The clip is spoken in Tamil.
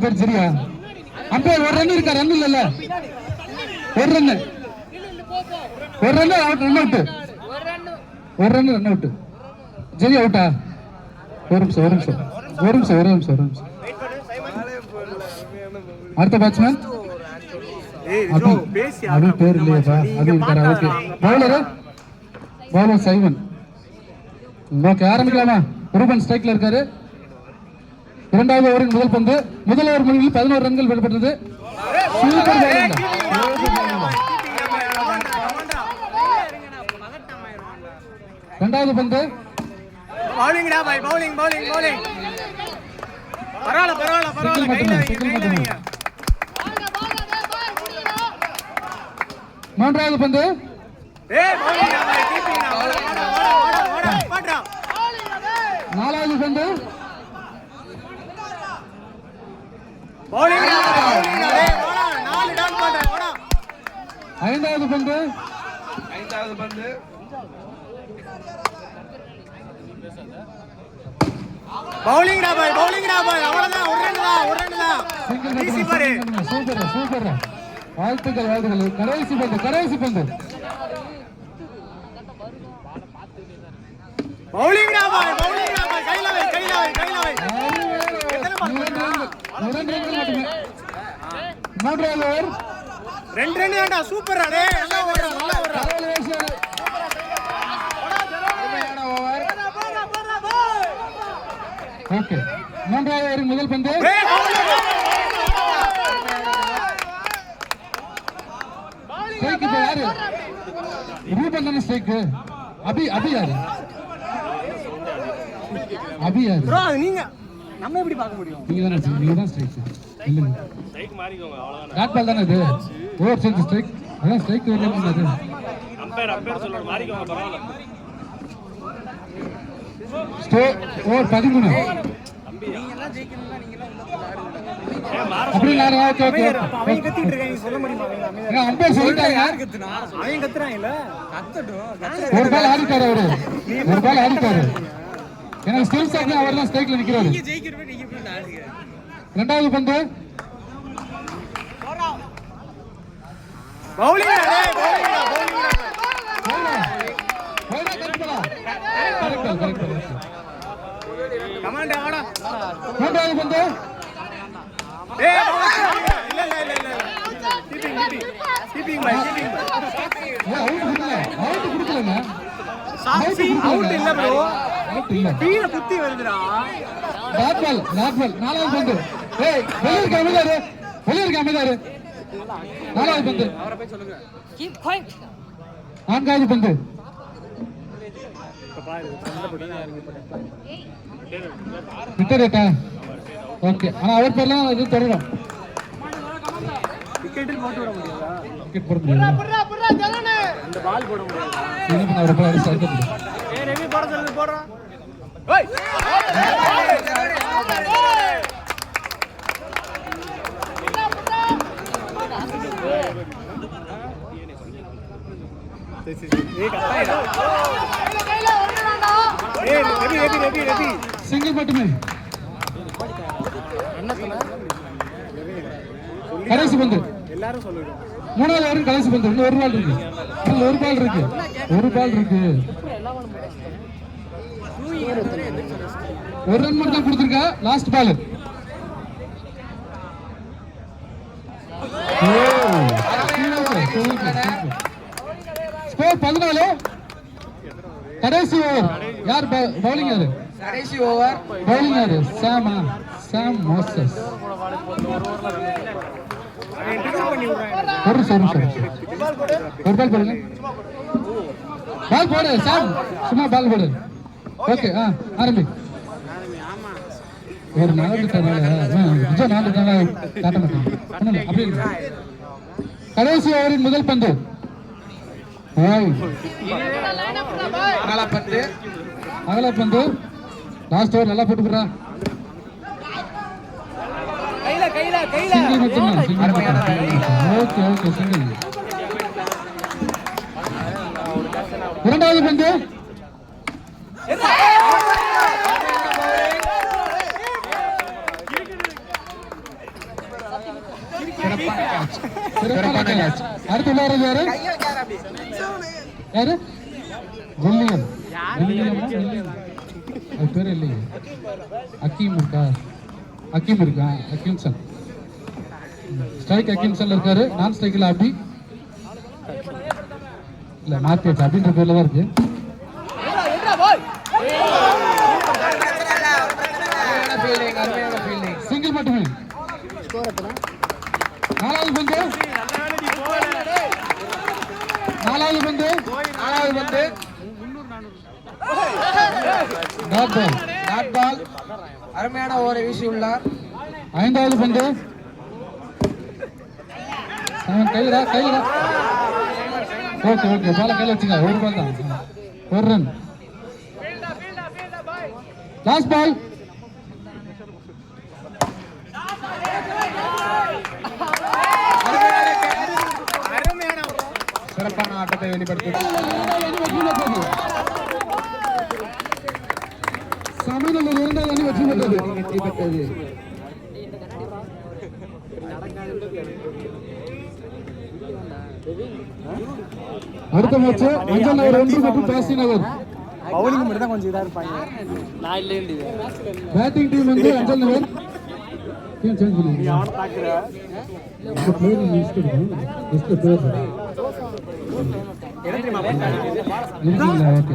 பேர் சரியா அம்பையர் ஒரு ரன் இருக்கா ரன் இல்ல ஒரு ரன் ரன் அவுட் ஒரு ரன் அவுட் சரி அவுட்டா ஒரு நிமிஷம் அடுத்த பேட்ஸ்மேன் அது பேர் இல்லையாப்பா அது இருக்காரா ஓகே பவுலர் சைமன் ஓகே ஆரம்பிக்கலாமா ரூபன் ஸ்ட்ரைக்ல இருக்காரு இரண்டாவது ஓவரின் முதல் பந்து முதல் ஓவர் முடிவில் 11 ரன்கள் வெல்லப்பட்டது இரண்டாவது பந்து மூன்றாவது பந்து நாலாவது பந்து ஐந்தாவது பந்து பவுலிங் டா பாய் அவ்வளவுதான் ஒரு ரன் தான் ஈஸி பாரு சூப்பர் வாழ்த்துக்கள் கடைசி பந்து பவுலிங் டா பாய் கையில வை மூன்றாவது ஓவர் 2 ரன் தான்டா சூப்பர் அடே நல்லா ஓடுறா ஓகே மூன்றாவது ஓவர் முதல் பந்து ஸ்ட்ரைக் இப்ப யாரு ரூபன் தானே ஸ்ட்ரைக் அபி யாரு ப்ரோ நீங்க நம்ம எப்படி பார்க்க முடியும் நீங்க தான் ஸ்ட்ரைக் இல்ல ஸ்ட்ரைக் மாறிக்கோங்க அவ்வளவுதான் டாட் பால் தானே இது ஓவர் சேஞ்ச் ஸ்ட்ரைக் அதான் ஸ்ட்ரைக் வெளிய வந்தது அம்பையர் சொல்ற மாறிக்கோங்க பரவாயில்லை ஓவர் 13 தம்பி நீங்க எல்லாம் ஜெயிக்கணும்னா நீங்க எல்லாம் அப்படி நான் ஓகே அவங்க கத்திட்டு இருக்காங்க சொல்ல முடியுமா அவங்க அம்பையர் சொல்லிட்டாங்க யார் கத்துனா அவங்க கத்துறாங்கல கத்தட்டும் ஒரு பால் ஆடிட்டாரு எனக்கு ஸ்கில்ஸ் ஆகி அவர் தான் ஸ்ட்ரைக்ல நிக்கிறாரு நீங்க ஜெயிக்கிறவே நீங்க எப்படி ஆடுங்க இரண்டாவது பந்து பவுலிங் கமாண்ட் ஆடா மூன்றாவது பந்து கீப்பிங் பை அவுட் குடுக்கலங்க அவுட் இல்ல ப்ரோ கீழ குத்தி வருதுடா டாட் பால் நாலாவது பந்து வெளியிருக்கு அமைதாரு நாலாவது பந்து அவரை போய் சொல்லுங்க கீப் குவைட் நான்காவது பந்து விட்டா ஓகே ஆனா அவர் பேர்லாம் இது தொடரும் விக்கெட்டில் போட்டு விட முடியாதா விக்கெட் போட முடியாது அந்த பால் போட முடியாது என்ன பண்ண அவர் பேர் சைக்கிள் ரவி போட சொல்லு போடுறா சிங்கிள் மட்டுமே கடைசி பந்து எல்லாரும் சொல்லுங்க மூணாவது வரும் கடைசி பந்து இன்னும் ஒரு பால் இருக்கு ஒரு ரன் மட்டும் தான் கொடுத்துருக்கா லாஸ்ட் பால் ஸ்கோர் 14 கடைசி ஓவர் யார் பவுலிங் யாரு கடைசி ஓவர் பவுலிங் யாரு சாம் மோசஸ் ஒரு பால் போடுங்க பால் போடு சாம் சும்மா பால் போடு ஓகே ஆரம்பி ஒரு 4 காட்ட மாட்டேன் அப்படி கடைசி ஓவரின் முதல் பந்து அகல பந்து லாஸ்ட் ஓவர் நல்லா போட்டுக்கிறா இரண்டாவது பந்து சிறப்பான கேட்ச். அடுத்து விளையாடுறது யாரு? யாரு? வில்லியம். அது பேர் இல்லையே. அக்கீம் இருக்கா? அக்கீம்சன். ஸ்ட்ரைக் அக்கீம்சன்ல இருக்காரு. நான் ஸ்ட்ரைக்கில் அபி இல்ல மாத்தியாச்சு அப்படின்ற பேர்ல தான் இருக்கு. சிங்கிள் மட்டுமே. நாலாவது பந்து டாட் பால் அருமையான ஓவரை வீசியுள்ளார். ஐந்தாவது பந்து கையில ஓகே பால கையில வச்சுங்க. ஒரு பால் தான், ஒரு ரன். லாஸ்ட் பால் சிறப்பான ஆட்டத்தை வெளிப்படுத்தி சமநிலையில் இரண்டாவது அணி வெற்றி பெற்றது. அடுத்த மேட்ச் அஞ்சல் நகர் 1 மற்றும் காசி நகர். பவுலிங் மட்டும் தான் கொஞ்சம் இதா இருப்பாங்க. பேட்டிங் டீம் வந்து அஞ்சல் நகர். சேஞ்ச் பண்ணுங்க. அவன பாக்குற இந்த பிளேயர் லிஸ்ட் இருக்கு. லிஸ்ட் பேர் என்ன தெரியுமா இருக்கீங்களா? ஓகே.